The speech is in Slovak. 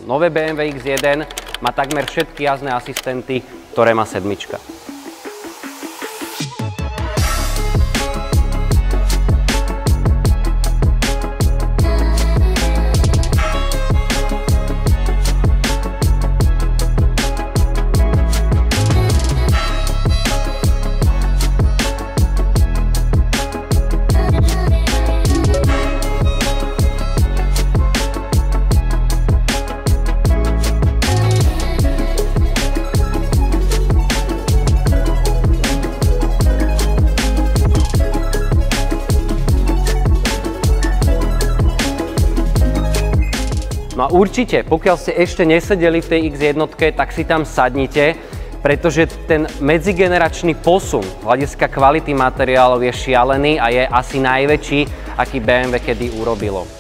Nové BMW X1 má takmer všetky jazdné asistenty, ktoré má 7. No a určite, pokiaľ ste ešte nesedeli v tej X1, tak si tam sadnite, pretože ten medzigeneračný posun z hľadiska kvality materiálov je šialený a je asi najväčší, aký BMW kedy urobilo.